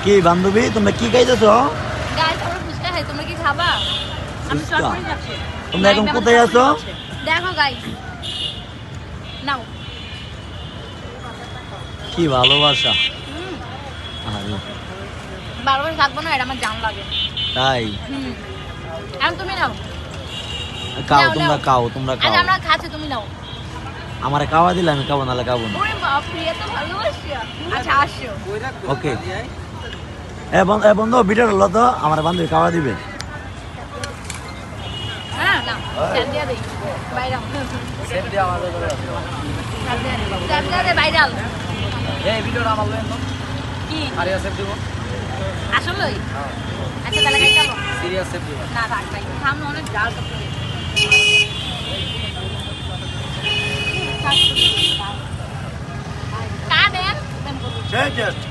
কি বান্ধবী তোমরা কি খাইতেছো? গাইস আমরা ফুচকা খাই, তোমরা কি খাবা? আমি ফুচকা? শর্ট করে যাচ্ছি। তোমরা এখন কোথায় আছো? দেখো গাইস, নাও। কি ভালোবাসা। হুম, আরে বারবার থাকবো না, এটা আমার জান লাগে। তাই হুম, এখন তুমি নাও। খাও, নাও, তোমরা নাও। খাও, তোমরা আজ খাও। আমরা খাচ্ছি, তুমি নাও। আমারে খাওয়া দিলে আমি খাবো, নাহলে খাবো না। ওরে বাপ রে, এত ভালোবাসা। আচ্ছা আসো। ওকে। এ বন্ধু ভিডিও হলো তো, আমার বান্ধবী খাওয়া দিবে। হ্যাঁ নাও, স্যার দিয়া দেই। বাইরাও। সেভ দিয়া আমাদের করে স্যার দিয়া দে, বাইরাও। এই ভিডিওটা আমার লইন তো কি? আরে সেভ দিব আসলেই? আচ্ছা তাহলে খাই চলো। সিরিয়াস সেভ দিব না থাক ভাই, সামনে অনেক জাল কাপড়। কাটেন। জাস্ট